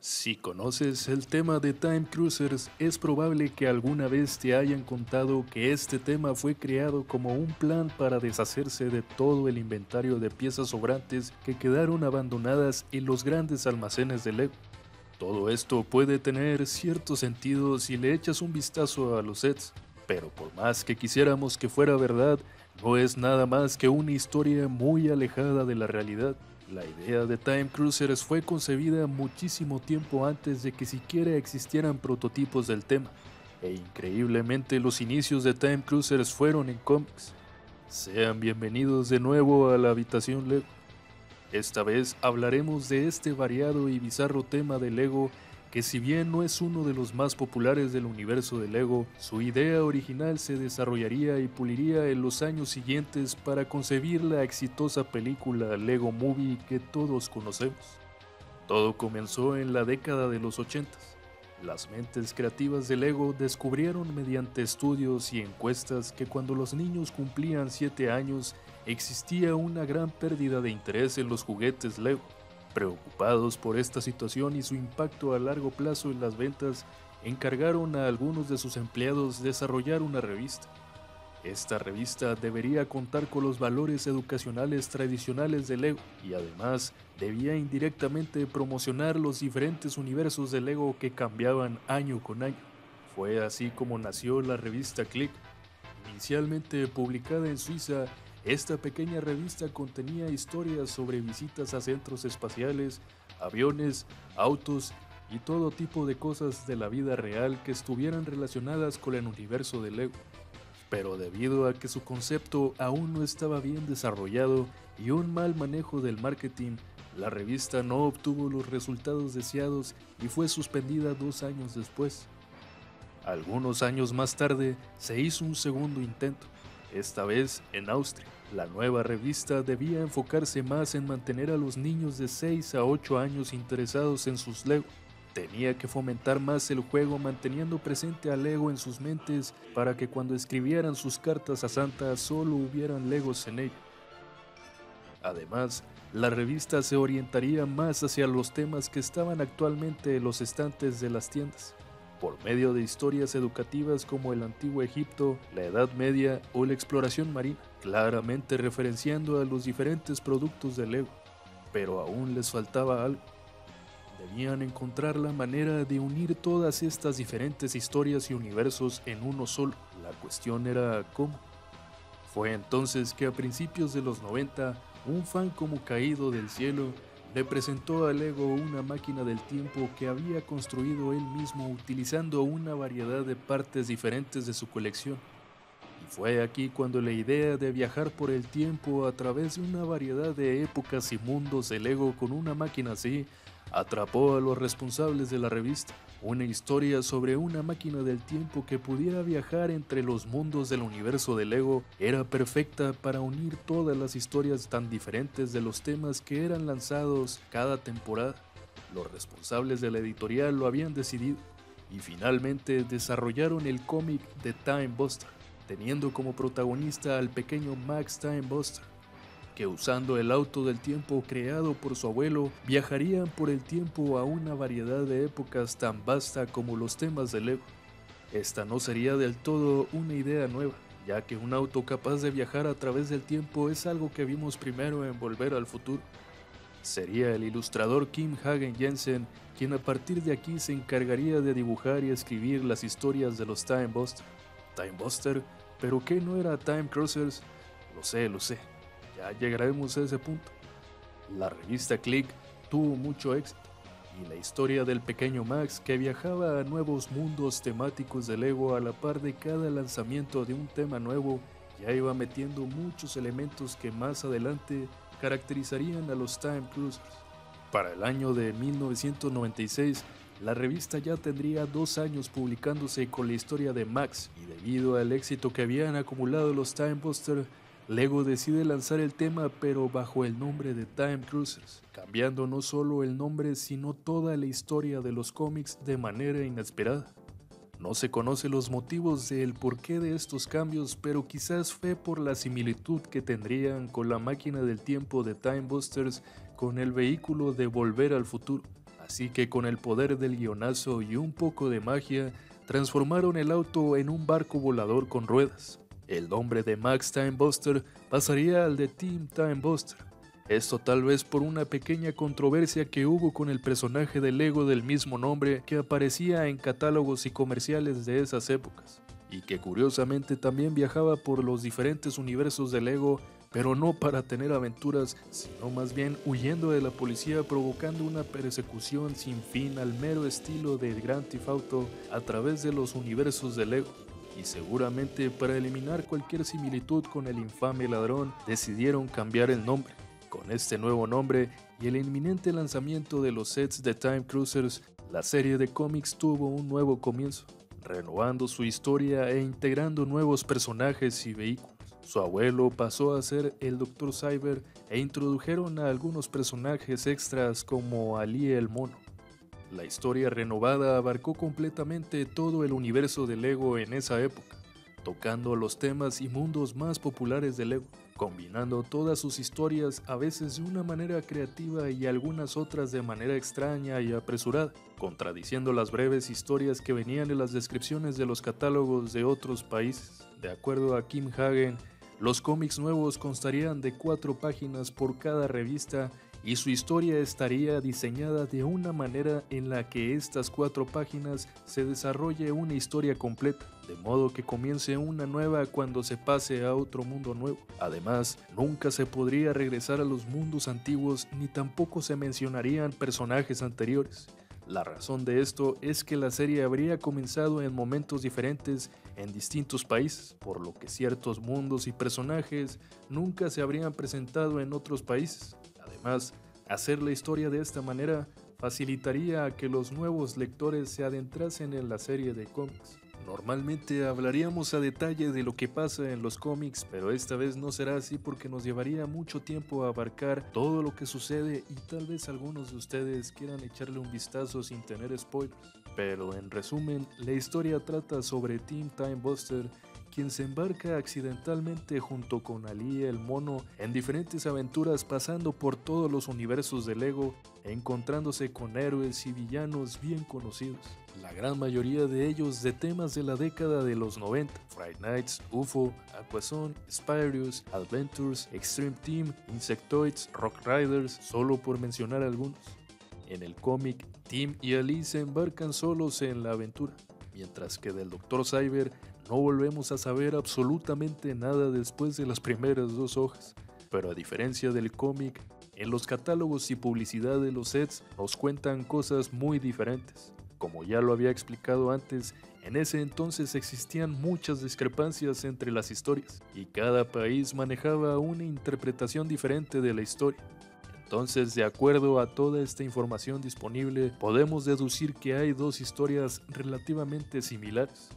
Si conoces el tema de Time Cruisers, es probable que alguna vez te hayan contado que este tema fue creado como un plan para deshacerse de todo el inventario de piezas sobrantes que quedaron abandonadas en los grandes almacenes de Lego. Todo esto puede tener cierto sentido si le echas un vistazo a los sets, pero por más que quisiéramos que fuera verdad, no es nada más que una historia muy alejada de la realidad. La idea de Time Cruisers fue concebida muchísimo tiempo antes de que siquiera existieran prototipos del tema, e increíblemente los inicios de Time Cruisers fueron en cómics. Sean bienvenidos de nuevo a la habitación Lego. Esta vez hablaremos de este variado y bizarro tema de Lego que, si bien no es uno de los más populares del universo de Lego, su idea original se desarrollaría y puliría en los años siguientes para concebir la exitosa película Lego Movie que todos conocemos. Todo comenzó en la década de los 80. Las mentes creativas de Lego descubrieron mediante estudios y encuestas que cuando los niños cumplían 7 años existía una gran pérdida de interés en los juguetes Lego. Preocupados por esta situación y su impacto a largo plazo en las ventas, encargaron a algunos de sus empleados desarrollar una revista. Esta revista debería contar con los valores educacionales tradicionales de Lego y además debía indirectamente promocionar los diferentes universos de Lego que cambiaban año con año. Fue así como nació la revista Click. Inicialmente publicada en Suiza, esta pequeña revista contenía historias sobre visitas a centros espaciales, aviones, autos y todo tipo de cosas de la vida real que estuvieran relacionadas con el universo de Lego. Pero debido a que su concepto aún no estaba bien desarrollado y un mal manejo del marketing, la revista no obtuvo los resultados deseados y fue suspendida 2 años después. Algunos años más tarde se hizo un segundo intento, esta vez en Austria. La nueva revista debía enfocarse más en mantener a los niños de 6 a 8 años interesados en sus Lego. Tenía que fomentar más el juego manteniendo presente a Lego en sus mentes para que cuando escribieran sus cartas a Santa solo hubieran Legos en ella. Además, la revista se orientaría más hacia los temas que estaban actualmente en los estantes de las tiendas, por medio de historias educativas como el Antiguo Egipto, la Edad Media o la exploración marina, claramente referenciando a los diferentes productos de Lego. Pero aún les faltaba algo. Debían encontrar la manera de unir todas estas diferentes historias y universos en uno solo. La cuestión era cómo. Fue entonces que a principios de los 90, un fan como caído del cielo le presentó a Lego una máquina del tiempo que había construido él mismo utilizando una variedad de partes diferentes de su colección. Y fue aquí cuando la idea de viajar por el tiempo a través de una variedad de épocas y mundos de Lego con una máquina así atrapó a los responsables de la revista. Una historia sobre una máquina del tiempo que pudiera viajar entre los mundos del universo de Lego era perfecta para unir todas las historias tan diferentes de los temas que eran lanzados cada temporada. Los responsables de la editorial lo habían decidido y finalmente desarrollaron el cómic de Time Buster, teniendo como protagonista al pequeño Max Time Buster, que usando el auto del tiempo creado por su abuelo, viajarían por el tiempo a una variedad de épocas tan vasta como los temas de Lego. Esta no sería del todo una idea nueva, ya que un auto capaz de viajar a través del tiempo es algo que vimos primero en Volver al Futuro. Sería el ilustrador Kim Hagen Jensen quien a partir de aquí se encargaría de dibujar y escribir las historias de los Time Buster. Time Buster, ¿pero qué no era Time Cruisers? Lo sé. Ya llegaremos a ese punto. La revista Click tuvo mucho éxito y la historia del pequeño Max que viajaba a nuevos mundos temáticos de Lego a la par de cada lanzamiento de un tema nuevo ya iba metiendo muchos elementos que más adelante caracterizarían a los Time Cruisers. Para el año de 1996, la revista ya tendría 2 años publicándose con la historia de Max y debido al éxito que habían acumulado los Time Buster, Lego decide lanzar el tema pero bajo el nombre de Time Cruisers, cambiando no solo el nombre sino toda la historia de los cómics de manera inesperada. No se conocen los motivos del porqué de estos cambios, pero quizás fue por la similitud que tendrían con la máquina del tiempo de Time Busters con el vehículo de Volver al Futuro. Así que con el poder del guionazo y un poco de magia, transformaron el auto en un barco volador con ruedas. El nombre de Max Timebuster pasaría al de Team Timebuster. Esto tal vez por una pequeña controversia que hubo con el personaje de Lego del mismo nombre que aparecía en catálogos y comerciales de esas épocas, y que curiosamente también viajaba por los diferentes universos de Lego, pero no para tener aventuras, sino más bien huyendo de la policía, provocando una persecución sin fin al mero estilo de Grand Theft Auto a través de los universos de Lego. Y seguramente para eliminar cualquier similitud con el infame ladrón, decidieron cambiar el nombre. Con este nuevo nombre y el inminente lanzamiento de los sets de Time Cruisers, la serie de cómics tuvo un nuevo comienzo, renovando su historia e integrando nuevos personajes y vehículos. Su abuelo pasó a ser el Dr. Cyber e introdujeron a algunos personajes extras como Ali el Mono. La historia renovada abarcó completamente todo el universo de Lego en esa época, tocando los temas y mundos más populares de Lego, combinando todas sus historias a veces de una manera creativa y algunas otras de manera extraña y apresurada, contradiciendo las breves historias que venían en las descripciones de los catálogos de otros países. De acuerdo a Kim Hagen, los cómics nuevos constarían de 4 páginas por cada revista y su historia estaría diseñada de una manera en la que estas 4 páginas se desarrolle una historia completa, de modo que comience una nueva cuando se pase a otro mundo nuevo. Además, nunca se podría regresar a los mundos antiguos ni tampoco se mencionarían personajes anteriores. La razón de esto es que la serie habría comenzado en momentos diferentes en distintos países, por lo que ciertos mundos y personajes nunca se habrían presentado en otros países. Además, hacer la historia de esta manera facilitaría a que los nuevos lectores se adentrasen en la serie de cómics. Normalmente hablaríamos a detalle de lo que pasa en los cómics, pero esta vez no será así porque nos llevaría mucho tiempo a abarcar todo lo que sucede y tal vez algunos de ustedes quieran echarle un vistazo sin tener spoilers. Pero en resumen, la historia trata sobre Team Timebuster, quien se embarca accidentalmente junto con Ali el Mono en diferentes aventuras pasando por todos los universos de Lego, encontrándose con héroes y villanos bien conocidos, la gran mayoría de ellos de temas de la década de los 90, Friday Nights, UFO, Aquazone, Spyrius, Adventures, Extreme Team, Insectoids, Rock Riders, solo por mencionar algunos. En el cómic, Tim y Ali se embarcan solos en la aventura, mientras que del Dr. Cyber no volvemos a saber absolutamente nada después de las primeras 2 hojas. Pero a diferencia del cómic, en los catálogos y publicidad de los sets nos cuentan cosas muy diferentes. Como ya lo había explicado antes, en ese entonces existían muchas discrepancias entre las historias, y cada país manejaba una interpretación diferente de la historia. Entonces, de acuerdo a toda esta información disponible, podemos deducir que hay 2 historias relativamente similares.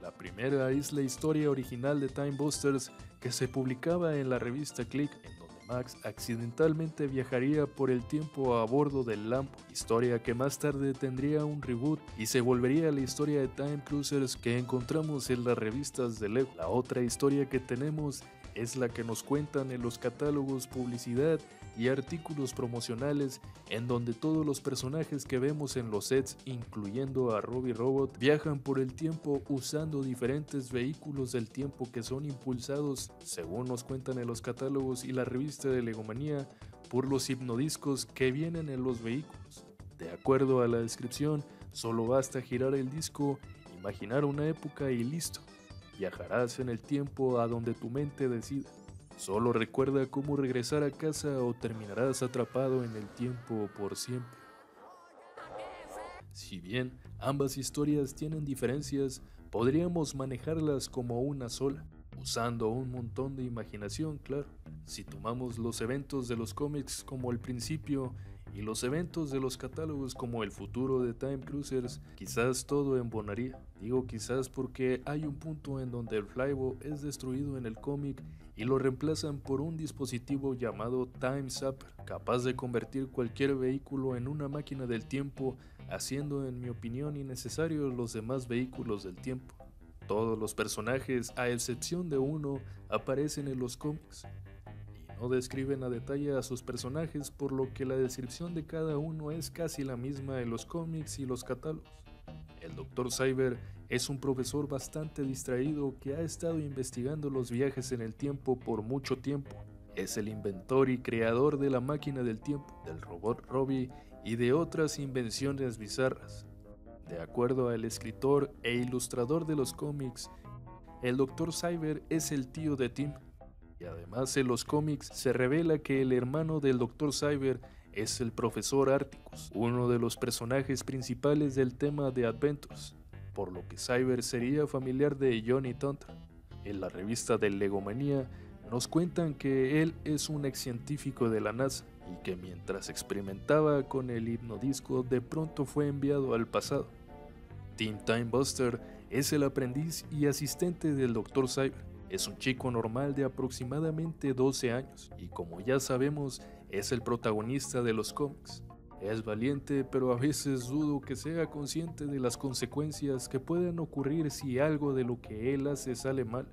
La primera es la historia original de Time Busters que se publicaba en la revista Click, en donde Max accidentalmente viajaría por el tiempo a bordo del Lambo, historia que más tarde tendría un reboot y se volvería la historia de Time Cruisers que encontramos en las revistas de Lego. La otra historia que tenemos es la que nos cuentan en los catálogos, publicidad y artículos promocionales, en donde todos los personajes que vemos en los sets, incluyendo a Robbie Robot, viajan por el tiempo usando diferentes vehículos del tiempo que son impulsados, según nos cuentan en los catálogos y la revista de Legomanía, por los hipnodiscos que vienen en los vehículos. De acuerdo a la descripción, solo basta girar el disco, imaginar una época y listo. Viajarás en el tiempo a donde tu mente decida. Solo recuerda cómo regresar a casa o terminarás atrapado en el tiempo por siempre. Si bien ambas historias tienen diferencias, podríamos manejarlas como una sola, usando un montón de imaginación, claro. Si tomamos los eventos de los cómics como el principio y los eventos de los catálogos como el futuro de Time Cruisers, quizás todo embonaría. Digo quizás porque hay un punto en donde el Flybo es destruido en el cómic y lo reemplazan por un dispositivo llamado Time Zapper, capaz de convertir cualquier vehículo en una máquina del tiempo, haciendo en mi opinión innecesarios los demás vehículos del tiempo. Todos los personajes, a excepción de uno, aparecen en los cómics. No describen a detalle a sus personajes, por lo que la descripción de cada uno es casi la misma en los cómics y los catálogos. El Dr. Cyber es un profesor bastante distraído que ha estado investigando los viajes en el tiempo por mucho tiempo. Es el inventor y creador de la máquina del tiempo, del robot Robbie y de otras invenciones bizarras. De acuerdo al escritor e ilustrador de los cómics, el Dr. Cyber es el tío de Tim. Y además en los cómics se revela que el hermano del Dr. Cyber es el Profesor Articus, uno de los personajes principales del tema de Adventures, por lo que Cyber sería familiar de Johnny Thunder. En la revista de Legomanía nos cuentan que él es un ex científico de la NASA y que mientras experimentaba con el hipnodisco de pronto fue enviado al pasado. Tim Time Buster es el aprendiz y asistente del Dr. Cyber. Es un chico normal de aproximadamente 12 años y, como ya sabemos, es el protagonista de los cómics. Es valiente, pero a veces dudo que sea consciente de las consecuencias que pueden ocurrir si algo de lo que él hace sale mal.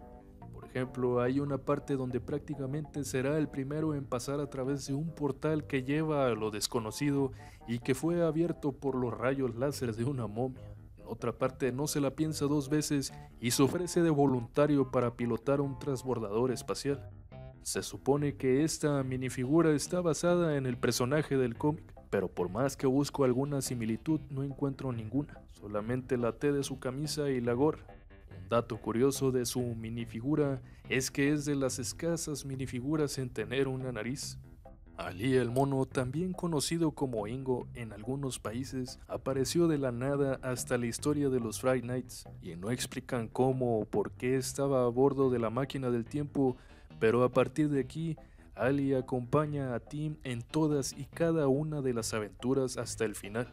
Por ejemplo, hay una parte donde prácticamente será el primero en pasar a través de un portal que lleva a lo desconocido y que fue abierto por los rayos láser de una momia. Otra parte no se la piensa dos veces y se ofrece de voluntario para pilotar un transbordador espacial. Se supone que esta minifigura está basada en el personaje del cómic, pero por más que busco alguna similitud no encuentro ninguna, solamente la T de su camisa y la gorra. Un dato curioso de su minifigura es que es de las escasas minifiguras en tener una nariz. Ali el mono, también conocido como Ingo en algunos países, apareció de la nada hasta la historia de los Friday Nights, y no explican cómo o por qué estaba a bordo de la máquina del tiempo, pero a partir de aquí, Ali acompaña a Tim en todas y cada una de las aventuras hasta el final.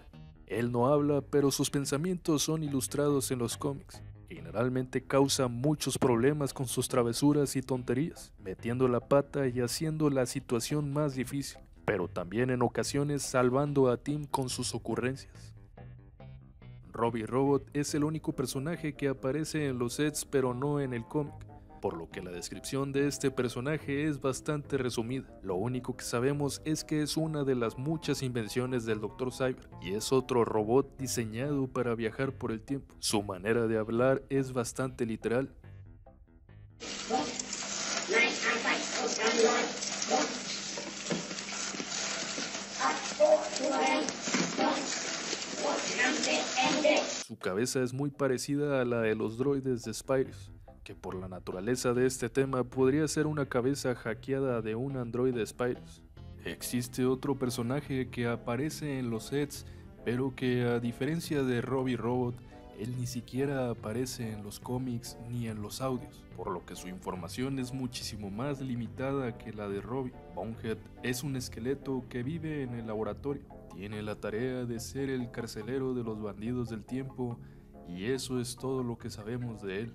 Él no habla, pero sus pensamientos son ilustrados en los cómics. Generalmente causa muchos problemas con sus travesuras y tonterías, metiendo la pata y haciendo la situación más difícil, pero también en ocasiones salvando a Tim con sus ocurrencias. Robbie Robot es el único personaje que aparece en los sets pero no en el cómic, por lo que la descripción de este personaje es bastante resumida. Lo único que sabemos es que es una de las muchas invenciones del Dr. Cyber y es otro robot diseñado para viajar por el tiempo. Su manera de hablar es bastante literal. Su cabeza es muy parecida a la de los droides de Spyros, que por la naturaleza de este tema podría ser una cabeza hackeada de un androide Spyros. Existe otro personaje que aparece en los sets, pero que a diferencia de Robbie Robot, él ni siquiera aparece en los cómics ni en los audios, por lo que su información es muchísimo más limitada que la de Robbie. Bonehead es un esqueleto que vive en el laboratorio, tiene la tarea de ser el carcelero de los bandidos del tiempo, y eso es todo lo que sabemos de él.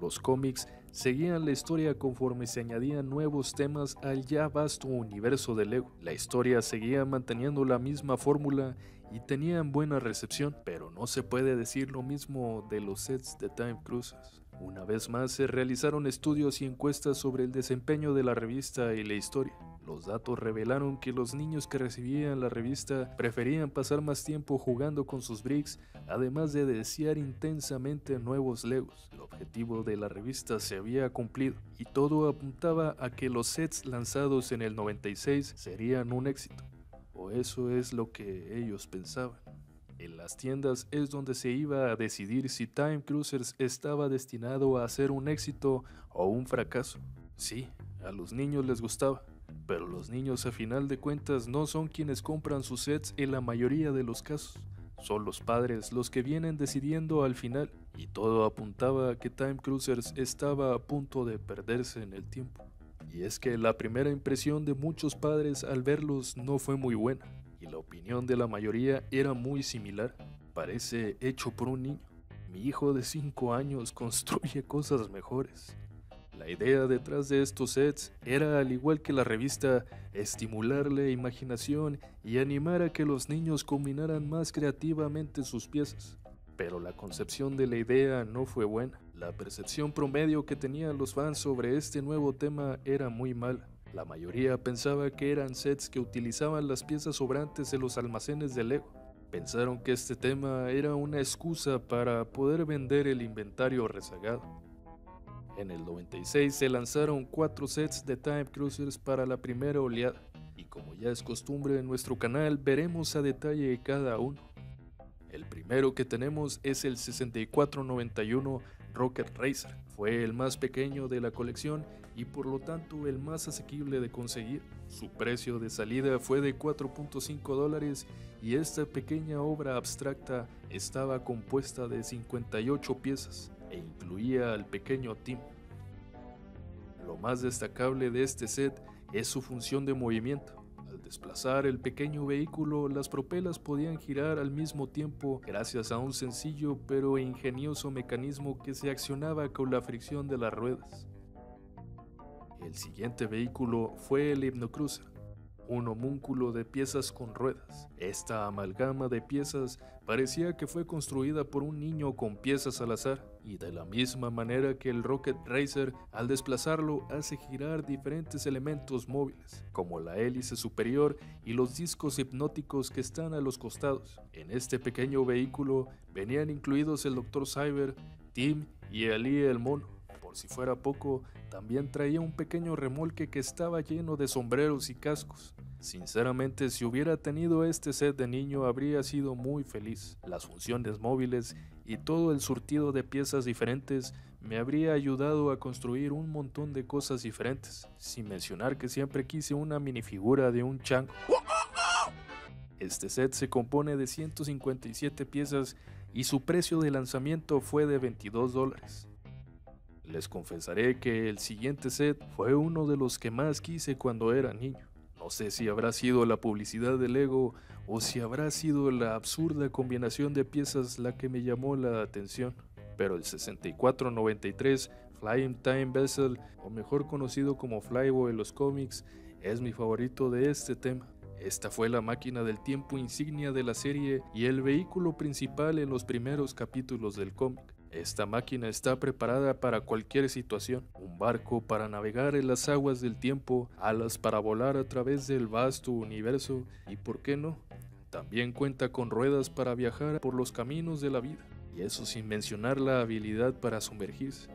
Los cómics seguían la historia conforme se añadían nuevos temas al ya vasto universo de Lego. La historia seguía manteniendo la misma fórmula y tenían buena recepción, pero no se puede decir lo mismo de los sets de Time Cruisers. Una vez más se realizaron estudios y encuestas sobre el desempeño de la revista y la historia. Los datos revelaron que los niños que recibían la revista preferían pasar más tiempo jugando con sus bricks, además de desear intensamente nuevos Legos. El objetivo de la revista se había cumplido y todo apuntaba a que los sets lanzados en el 96 serían un éxito, o eso es lo que ellos pensaban. En las tiendas es donde se iba a decidir si Time Cruisers estaba destinado a ser un éxito o un fracaso. Sí, a los niños les gustaba, pero los niños a final de cuentas no son quienes compran sus sets en la mayoría de los casos. Son los padres los que vienen decidiendo al final, y todo apuntaba a que Time Cruisers estaba a punto de perderse en el tiempo. Y es que la primera impresión de muchos padres al verlos no fue muy buena, y la opinión de la mayoría era muy similar. Parece hecho por un niño. Mi hijo de 5 años construye cosas mejores. La idea detrás de estos sets era, al igual que la revista, estimular la imaginación y animar a que los niños combinaran más creativamente sus piezas. Pero la concepción de la idea no fue buena. La percepción promedio que tenían los fans sobre este nuevo tema era muy mala. La mayoría pensaba que eran sets que utilizaban las piezas sobrantes en los almacenes de Lego. Pensaron que este tema era una excusa para poder vender el inventario rezagado. En el 96 se lanzaron 4 sets de Time Cruisers para la primera oleada, y como ya es costumbre en nuestro canal, veremos a detalle cada uno. El primero que tenemos es el 6491 Rocket Racer. Fue el más pequeño de la colección y por lo tanto el más asequible de conseguir. Su precio de salida fue de $4.5 y esta pequeña obra abstracta estaba compuesta de 58 piezas e incluía al pequeño Tim. Lo más destacable de este set es su función de movimiento. Al desplazar el pequeño vehículo, las propelas podían girar al mismo tiempo gracias a un sencillo pero ingenioso mecanismo que se accionaba con la fricción de las ruedas. El siguiente vehículo fue el Hypnocruiser, un homúnculo de piezas con ruedas. Esta amalgama de piezas parecía que fue construida por un niño con piezas al azar, y de la misma manera que el Rocket Racer, al desplazarlo hace girar diferentes elementos móviles, como la hélice superior y los discos hipnóticos que están a los costados. En este pequeño vehículo venían incluidos el Dr. Cyber, Tim y Ali el mono. Por si fuera poco, también traía un pequeño remolque que estaba lleno de sombreros y cascos. Sinceramente, si hubiera tenido este set de niño, habría sido muy feliz. Las funciones móviles y todo el surtido de piezas diferentes me habría ayudado a construir un montón de cosas diferentes, sin mencionar que siempre quise una minifigura de un chango. Este set se compone de 157 piezas y su precio de lanzamiento fue de $22. Les confesaré que el siguiente set fue uno de los que más quise cuando era niño. No sé si habrá sido la publicidad de Lego o si habrá sido la absurda combinación de piezas la que me llamó la atención, pero el 6493 Flying Time Vessel, o mejor conocido como Flybo en los cómics, es mi favorito de este tema. Esta fue la máquina del tiempo insignia de la serie y el vehículo principal en los primeros capítulos del cómic. Esta máquina está preparada para cualquier situación, un barco para navegar en las aguas del tiempo, alas para volar a través del vasto universo y, ¿por qué no?, también cuenta con ruedas para viajar por los caminos de la vida, y eso sin mencionar la habilidad para sumergirse.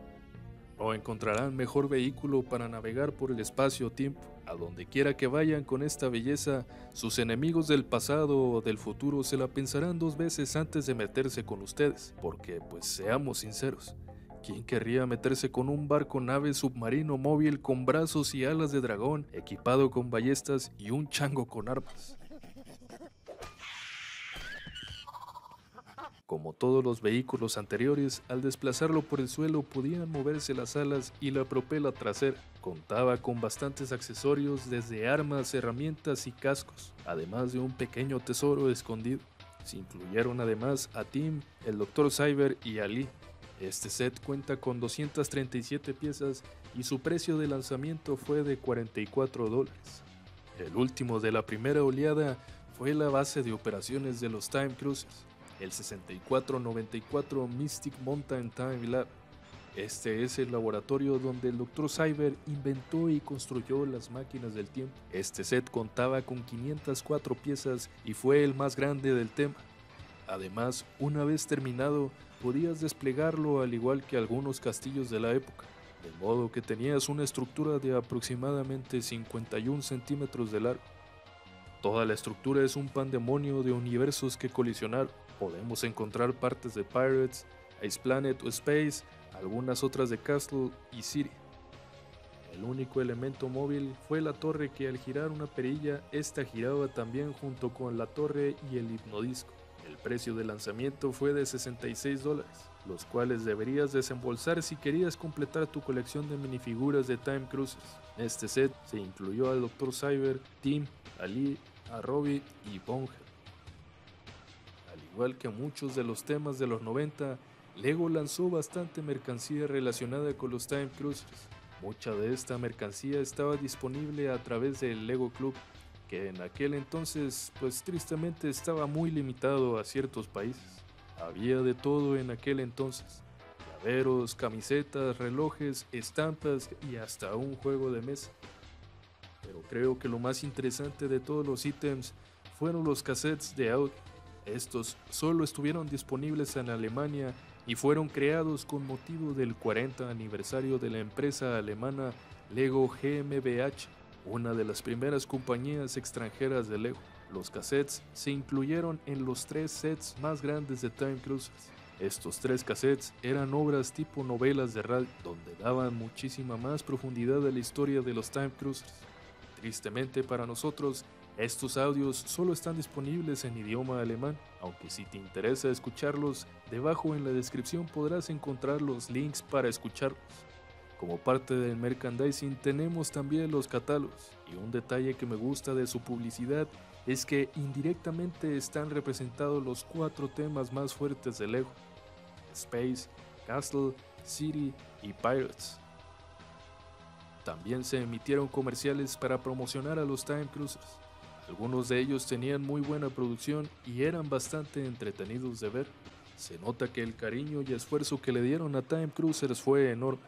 No encontrarán mejor vehículo para navegar por el espacio-tiempo. A donde quiera que vayan con esta belleza, sus enemigos del pasado o del futuro se la pensarán 2 veces antes de meterse con ustedes, porque, pues seamos sinceros, ¿quién querría meterse con un barco nave submarino móvil con brazos y alas de dragón, equipado con ballestas y un chango con armas? Como todos los vehículos anteriores, al desplazarlo por el suelo podían moverse las alas y la propela trasera. Contaba con bastantes accesorios desde armas, herramientas y cascos, además de un pequeño tesoro escondido. Se incluyeron además a Tim, el Dr. Cyber y Ali. Este set cuenta con 237 piezas y su precio de lanzamiento fue de $44. El último de la primera oleada fue la base de operaciones de los Time Cruisers, el 6494 Mystic Mountain Time Lab. Este es el laboratorio donde el Dr. Cyber inventó y construyó las máquinas del tiempo. Este set contaba con 504 piezas y fue el más grande del tema. Además, una vez terminado, podías desplegarlo al igual que algunos castillos de la época, de modo que tenías una estructura de aproximadamente 51 centímetros de largo. Toda la estructura es un pandemonio de universos que colisionaron. Podemos encontrar partes de Pirates, Ice Planet o Space, algunas otras de Castle y City. El único elemento móvil fue la torre que al girar una perilla, esta giraba también junto con la torre y el hipnodisco. El precio de lanzamiento fue de $66, los cuales deberías desembolsar si querías completar tu colección de minifiguras de Time Cruisers. En este set se incluyó al Dr. Cyber, Tim, Ali, a Robbie y Bonehead. Al igual que muchos de los temas de los 90, Lego lanzó bastante mercancía relacionada con los Time Cruisers. Mucha de esta mercancía estaba disponible a través del Lego Club, que en aquel entonces, pues tristemente estaba muy limitado a ciertos países. Había de todo en aquel entonces: llaveros, camisetas, relojes, estampas y hasta un juego de mesa. pero creo que lo más interesante de todos los ítems fueron los cassettes de audio. Estos solo estuvieron disponibles en Alemania y fueron creados con motivo del 40 aniversario de la empresa alemana Lego GmbH, una de las primeras compañías extranjeras de Lego. Los cassettes se incluyeron en los 3 sets más grandes de Time Cruisers. Estos 3 cassettes eran obras tipo novelas de radio, donde daban muchísima más profundidad a la historia de los Time Cruisers. Tristemente para nosotros, estos audios solo están disponibles en idioma alemán, aunque si te interesa escucharlos, debajo en la descripción podrás encontrar los links para escucharlos. Como parte del merchandising tenemos también los catálogos, y un detalle que me gusta de su publicidad es que indirectamente están representados los 4 temas más fuertes de Lego: Space, Castle, City y Pirates. También se emitieron comerciales para promocionar a los Time Cruisers. Algunos de ellos tenían muy buena producción y eran bastante entretenidos de ver. Se nota que el cariño y esfuerzo que le dieron a Time Cruisers fue enorme,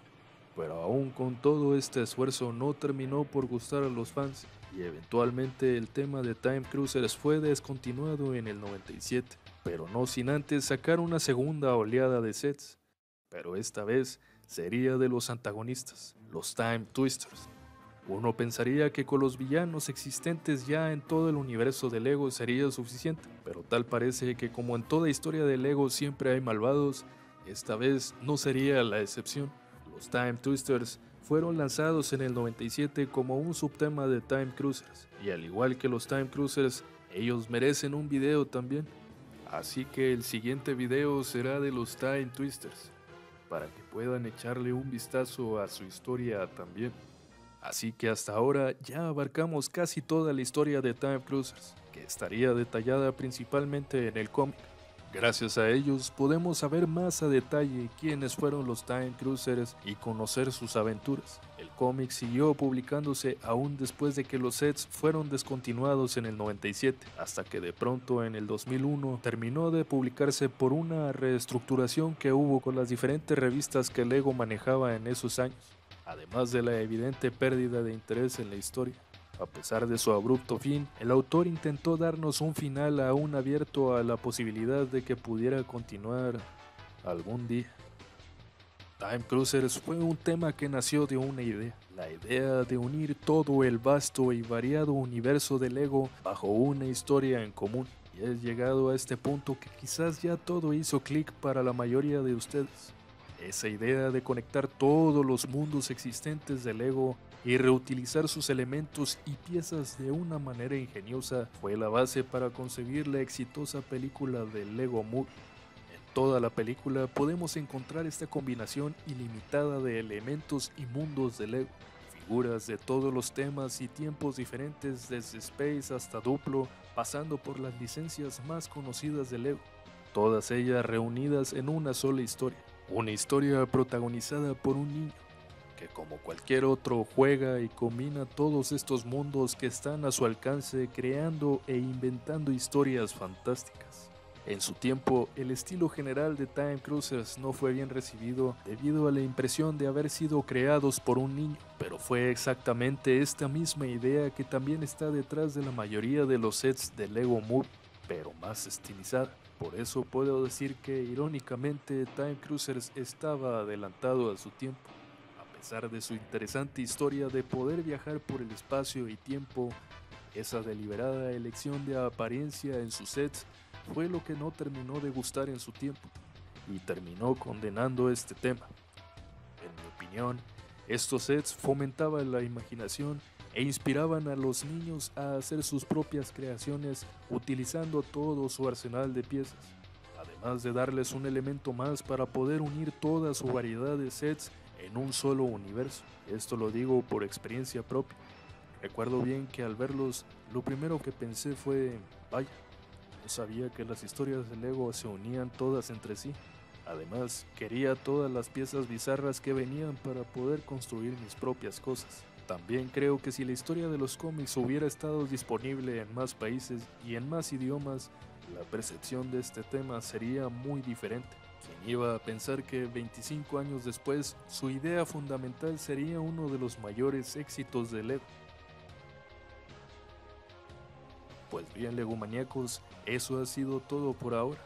pero aún con todo este esfuerzo no terminó por gustar a los fans y eventualmente el tema de Time Cruisers fue descontinuado en el 97, pero no sin antes sacar una segunda oleada de sets, pero esta vez sería de los antagonistas, los Time Twisters. Uno pensaría que con los villanos existentes ya en todo el universo de Lego sería suficiente, pero tal parece que como en toda historia de Lego siempre hay malvados, esta vez no sería la excepción. Los Time Twisters fueron lanzados en el 97 como un subtema de Time Cruisers, y al igual que los Time Cruisers, ellos merecen un video también. Así que el siguiente video será de los Time Twisters, para que puedan echarle un vistazo a su historia también. Así que hasta ahora ya abarcamos casi toda la historia de Time Cruisers, que estaría detallada principalmente en el cómic. Gracias a ellos podemos saber más a detalle quiénes fueron los Time Cruisers y conocer sus aventuras. El cómic siguió publicándose aún después de que los sets fueron descontinuados en el 97, hasta que de pronto en el 2001 terminó de publicarse por una reestructuración que hubo con las diferentes revistas que Lego manejaba en esos años, además de la evidente pérdida de interés en la historia. A pesar de su abrupto fin, el autor intentó darnos un final aún abierto a la posibilidad de que pudiera continuar algún día. Time Cruisers fue un tema que nació de una idea, la idea de unir todo el vasto y variado universo de Lego bajo una historia en común. Y es llegado a este punto que quizás ya todo hizo clic para la mayoría de ustedes. Esa idea de conectar todos los mundos existentes de Lego y reutilizar sus elementos y piezas de una manera ingeniosa fue la base para concebir la exitosa película de Lego Movie. En toda la película podemos encontrar esta combinación ilimitada de elementos y mundos de Lego, figuras de todos los temas y tiempos diferentes desde Space hasta Duplo, pasando por las licencias más conocidas de Lego, todas ellas reunidas en una sola historia. Una historia protagonizada por un niño, que como cualquier otro juega y combina todos estos mundos que están a su alcance creando e inventando historias fantásticas. En su tiempo, el estilo general de Time Cruisers no fue bien recibido debido a la impresión de haber sido creados por un niño, pero fue exactamente esta misma idea que también está detrás de la mayoría de los sets de Lego Movie, pero más estilizada. Por eso puedo decir que irónicamente Time Cruisers estaba adelantado a su tiempo. A pesar de su interesante historia de poder viajar por el espacio y tiempo, esa deliberada elección de apariencia en sus sets fue lo que no terminó de gustar en su tiempo, y terminó condenando este tema. En mi opinión, estos sets fomentaban la imaginación e inspiraban a los niños a hacer sus propias creaciones utilizando todo su arsenal de piezas, además de darles un elemento más para poder unir toda su variedad de sets en un solo universo. Esto lo digo por experiencia propia. Recuerdo bien que al verlos, lo primero que pensé fue, vaya, no sabía que las historias de Lego se unían todas entre sí. Además, quería todas las piezas bizarras que venían para poder construir mis propias cosas. También creo que si la historia de los cómics hubiera estado disponible en más países y en más idiomas, la percepción de este tema sería muy diferente. ¿Quién iba a pensar que 25 años después, su idea fundamental sería uno de los mayores éxitos de Lego? Pues bien, legomaníacos, eso ha sido todo por ahora.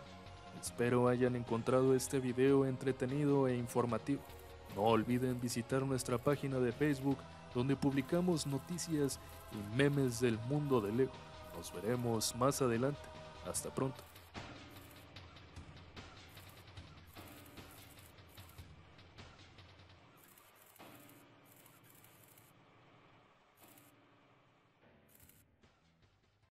Espero hayan encontrado este video entretenido e informativo. No olviden visitar nuestra página de Facebook, donde publicamos noticias y memes del mundo de Lego. Nos veremos más adelante. Hasta pronto.